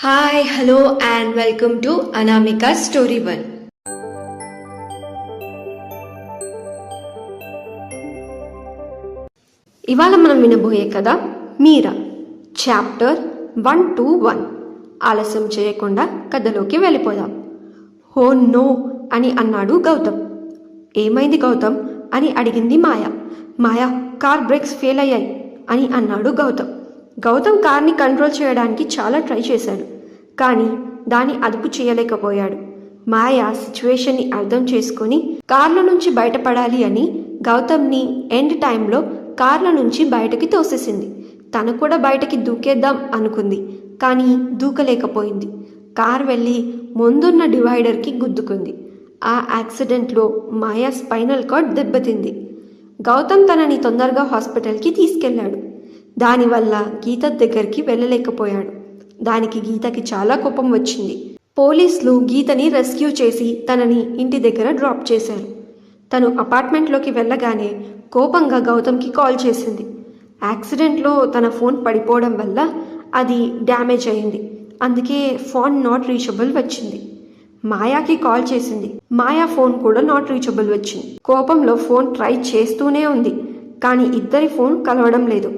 Hi hello and welcome to Anamika story one. ఇవాళ మనం వినబోయే కథ మీరా, చాప్టర్ 121. ఆలస్యం చేయకుండా కథలోకి వెళ్ళిపోదాం. హో నో అని అన్నాడు గౌతమ్. ఏమైంది గౌతమ్ అని అడిగింది మాయా. మాయా, కార్ బ్రేక్స్ ఫెయిల్ అయ్యాయి అని అన్నాడు గౌతమ్. గౌతమ్ కార్ని కంట్రోల్ చేయడానికి చాలా ట్రై చేశాడు, కానీ దాన్ని అదుపు చేయలేకపోయాడు. మాయా సిచ్యువేషన్ని అర్థం చేసుకుని కార్ల నుంచి బయటపడాలి అని గౌతమ్ని ఎండ్ టైంలో కార్ల నుంచి బయటకి తోసేసింది. తను కూడా బయటకి దూకేద్దాం అనుకుంది, కానీ దూకలేకపోయింది. కార్ వెళ్ళి ముందున్న డివైడర్కి గుద్దుకుంది. ఆ యాక్సిడెంట్లో మాయా స్పైనల్ కార్డ్ దెబ్బతింది. గౌతమ్ తనని తొందరగా హాస్పిటల్కి తీసుకెళ్లాడు. దానివల్ల గీత దగ్గరికి వెళ్ళలేకపోయాడు. దానికి గీతకి చాలా కోపం వచ్చింది. పోలీసులు గీతని రెస్క్యూ చేసి తనని ఇంటి దగ్గర డ్రాప్ చేశారు. తను అపార్ట్మెంట్లోకి వెళ్ళగానే కోపంగా గౌతమ్కి కాల్ చేసింది. యాక్సిడెంట్లో తన ఫోన్ పడిపోవడం వల్ల అది డ్యామేజ్ అయింది, అందుకే ఫోన్ నాట్ రీచబుల్ వచ్చింది. మాయాకి కాల్ చేసింది. మాయా ఫోన్ కూడా నాట్ రీచబుల్ వచ్చింది. కోపంలో ఫోన్ ట్రై చేస్తూనే ఉంది, కానీ ఇద్దరి ఫోన్ కలవడం లేదు.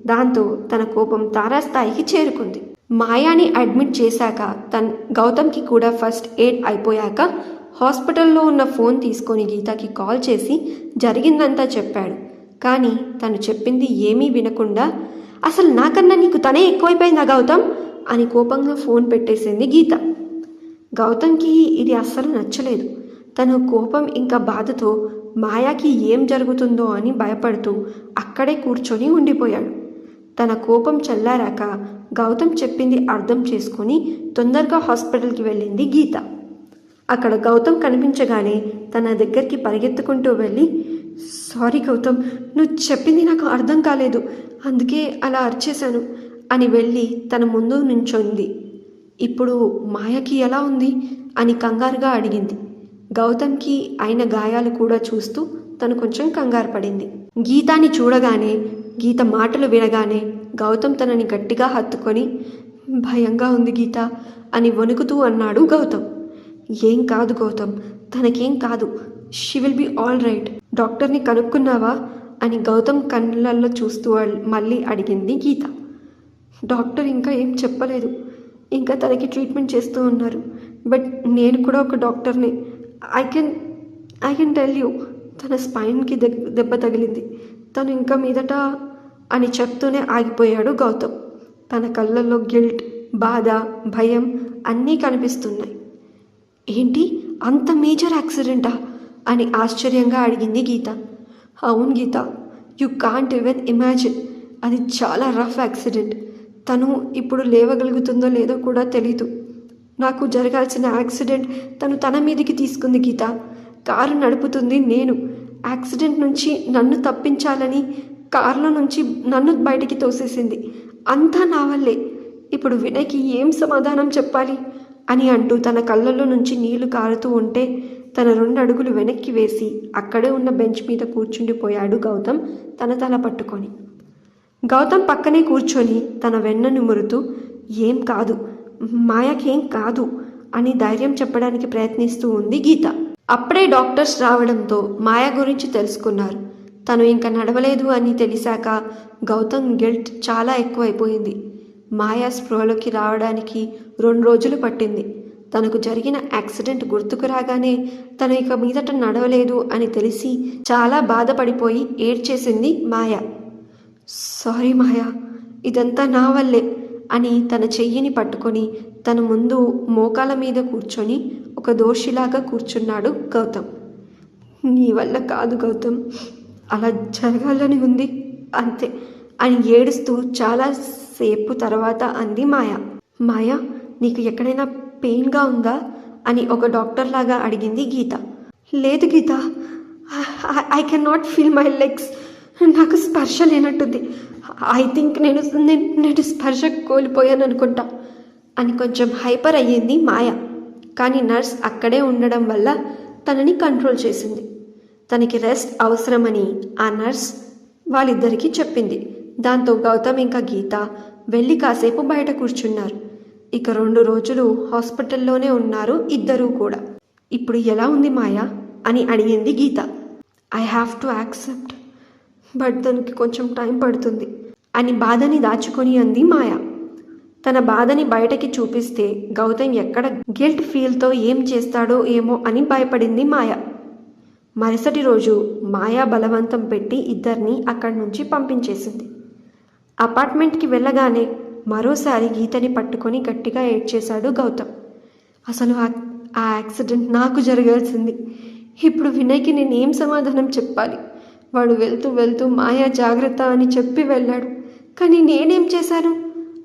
దాంతో తన కోపం తారాస్థాయికి చేరుకుంది. మాయాని అడ్మిట్ చేశాక గౌతమ్కి కూడా ఫస్ట్ ఎయిడ్ అయిపోయాక హాస్పిటల్లో ఉన్న ఫోన్ తీసుకొని గీతకి కాల్ చేసి జరిగిందంతా చెప్పాడు. కానీ తను చెప్పింది ఏమీ వినకుండా, అసలు నాకన్నా నీకు తనే ఎక్కువైపోయిందా గౌతమ్ అని కోపంగా ఫోన్ పెట్టేసింది గీత. గౌతమ్కి ఇది అస్సలు నచ్చలేదు. తను కోపం ఇంకా బాధతో మాయాకి ఏం జరుగుతుందో అని భయపడుతూ అక్కడే కూర్చొని ఉండిపోయాడు. తన కోపం చల్లారాక గౌతమ్ చెప్పింది అర్థం చేసుకొని తొందరగా హాస్పిటల్కి వెళ్ళింది గీత. అక్కడ గౌతమ్ కనిపించగానే తన దగ్గరికి పరిగెత్తుకుంటూ వెళ్ళి, సారీ గౌతమ్, నువ్వు చెప్పింది నాకు అర్థం కాలేదు, అందుకే అలా అరిచేశాను అని వెళ్ళి తన ముందు నుంచొంది. ఇప్పుడు మాయకి ఎలా ఉంది అని కంగారుగా అడిగింది. గౌతమ్కి అయిన గాయాలు కూడా చూస్తూ తను కొంచెం కంగారు పడింది. గీతాని చూడగానే, గీత మాటలు వినగానే గౌతమ్ తనని గట్టిగా హత్తుకొని, భయంగా ఉంది గీత అని వణుకుతూ అన్నాడు గౌతమ్. ఏం కాదు గౌతమ్, తనకేం కాదు, she will be all right. డాక్టర్ని కనుక్కున్నావా అని గౌతమ్ కళ్ళల్లో చూస్తూ మళ్ళీ అడిగింది గీత. డాక్టర్ ఇంకా ఏం చెప్పలేదు, ఇంకా తనకి ట్రీట్మెంట్ చేస్తూ ఉన్నారు. బట్ నేను కూడా ఒక డాక్టర్ని. ఐ కెన్ టెల్ యూ, తన స్పైన్కి దెబ్బ తగిలింది, తను ఇంకా మీదట అని చెప్తూనే ఆగిపోయాడు గౌతమ్. తన కళ్ళల్లో గిల్ట్, బాధ, భయం అన్నీ కనిపిస్తున్నాయి. ఏంటి, అంత మేజర్ యాక్సిడెంటా అని ఆశ్చర్యంగా అడిగింది గీత. అవును గీత, యు కాంట్ ఈవెన్ ఇమాజిన్. అది చాలా రఫ్ యాక్సిడెంట్. తను ఇప్పుడు లేవగలుగుతుందో లేదో కూడా తెలీదు. నాకు జరగాల్సిన యాక్సిడెంట్ తను తన మీదకి తీసుకుంది గీత. కారు నడుపుతుంది నేను. యాక్సిడెంట్ నుంచి నన్ను తప్పించాలని కారులో నుంచి నన్ను బయటికి తోసేసింది. అంతా నా వల్లే. ఇప్పుడు వినయ్కి ఏం సమాధానం చెప్పాలి అని అంటూ తన కళ్ళల్లో నుంచి నీళ్లు కారుతూ ఉంటే తన 2 అడుగులు వెనక్కి వేసి అక్కడే ఉన్న బెంచ్ మీద కూర్చుండిపోయాడు గౌతమ్ తన తల పట్టుకొని. గౌతమ్ పక్కనే కూర్చొని తన వెన్న నిమురుతూ, ఏం కాదు, మాయకేం కాదు అని ధైర్యం చెప్పడానికి ప్రయత్నిస్తూ ఉంది గీత. అప్పుడే డాక్టర్స్ రావడంతో మాయ గురించి తెలుసుకున్నారు. తను ఇంకా నడవలేదు అని తెలిసాక గౌతమ్ గిల్ట్ చాలా ఎక్కువైపోయింది. మాయా స్పృహలోకి రావడానికి 2 రోజులు పట్టింది. తనకు జరిగిన యాక్సిడెంట్ గుర్తుకు రాగానే తను ఇక మీదట నడవలేదు అని తెలిసి చాలా బాధపడిపోయి ఏడ్చేసింది మాయా. సారీ మాయా, ఇదంతా నా వల్లే అని తన చెయ్యిని పట్టుకొని తన ముందు మోకాల మీద కూర్చొని ఒక దోషిలాగా కూర్చున్నాడు గౌతమ్. నీ వల్ల కాదు గౌతమ్, అలా జరగాలని ఉంది అంతే అని ఏడుస్తూ చాలాసేపు తర్వాత అంది మాయా. మాయా, నీకు ఎక్కడైనా పెయిన్గా ఉందా అని ఒక డాక్టర్ లాగా అడిగింది గీత. లేదు Geeta, I can not feel my legs. నాకు స్పర్శ లేనట్టుంది. ఐ థింక్ నేను స్పర్శ కోల్పోయాను అనుకుంటా అని కొంచెం హైపర్ అయ్యింది మాయ. కానీ నర్స్ అక్కడే ఉండడం వల్ల తనని కంట్రోల్ చేసింది. తనకి రెస్ట్ అవసరమని ఆ నర్స్ వాళ్ళిద్దరికీ చెప్పింది. దాంతో గౌతమ్ ఇంకా గీత వెళ్ళి కాసేపు బయట కూర్చున్నారు. ఇక 2 రోజులు హాస్పిటల్లోనే ఉన్నారు ఇద్దరూ కూడా. ఇప్పుడు ఎలా ఉంది మాయా అని అడిగింది Geeta. I have to accept, but దానికి కొంచెం టైం పడుతుంది అని బాధని దాచుకొని అంది మాయా. తన బాధని బయటకి చూపిస్తే గౌతమ్ ఎక్కడ గిల్ట్ ఫీల్తో ఏం చేస్తాడో ఏమో అని భయపడింది మాయా. మరుసటి రోజు మాయా బలవంతం పెట్టి ఇద్దరిని అక్కడి నుంచి పంపించేసింది. అపార్ట్మెంట్కి వెళ్ళగానే మరోసారి గీతని పట్టుకొని గట్టిగా ఏడ్చేశాడు గౌతమ్. అసలు ఆ యాక్సిడెంట్ నాకు జరగాల్సింది. ఇప్పుడు వినయ్కి నేనేం సమాధానం చెప్పాలి? వాడు వెళ్తూ వెళ్తూ మాయా జాగ్రత్త అని చెప్పి వెళ్ళాడు, కానీ నేనేం చేశాను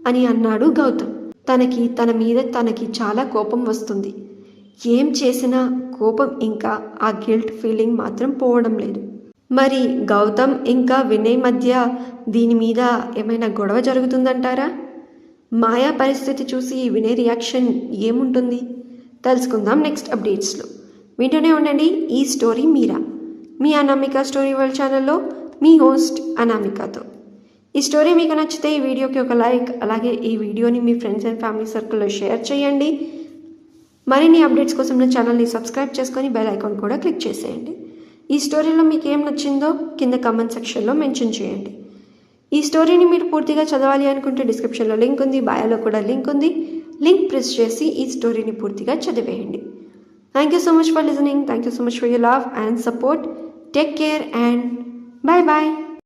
అని అన్నాడు గౌతమ్. తన మీద చాలా కోపం వస్తుంది. ఏం చేసినా కోపం ఇంకా ఆ గిల్ట్ ఫీలింగ్ మాత్రం పోవడం లేదు. మరి గౌతమ్ ఇంకా వినయ్ మధ్య దీని మీద ఏమైనా గొడవ జరుగుతుందంటారా? మాయా పరిస్థితి చూసి వినయ్ రియాక్షన్ ఏముంటుంది తెలుసుకుందాం నెక్స్ట్ అప్డేట్స్లో. వింటూనే ఉండండి ఈ స్టోరీ మీరా, మీ అనామిక స్టోరీ వరల్డ్ ఛానల్లో మీ హోస్ట్ అనామికతో. ఈ స్టోరీ మీకు నచ్చితే ఈ వీడియోకి ఒక లైక్, అలాగే ఈ వీడియోని మీ ఫ్రెండ్స్ అండ్ ఫ్యామిలీ సర్కిల్లో షేర్ చేయండి. మరిన్ని అప్డేట్స్ కోసం నా ఛానల్ని సబ్స్క్రైబ్ చేసుకొని బెల్ ఐకాన్ కూడా క్లిక్ చేసేయండి. ఈ స్టోరీలో మీకు ఏం నచ్చిందో కింద కామెంట్ సెక్షన్లో మెన్షన్ చేయండి. ఈ స్టోరీని మీరు పూర్తిగా చదవాలి అనుకుంటే డిస్క్రిప్షన్లో లింక్ ఉంది, బయోలో కూడా లింక్ ఉంది. లింక్ ప్రెస్ చేసి ఈ స్టోరీని పూర్తిగా చదివేయండి. Thank you so much for listening. Thank you so much for your love and support. Take care and bye bye.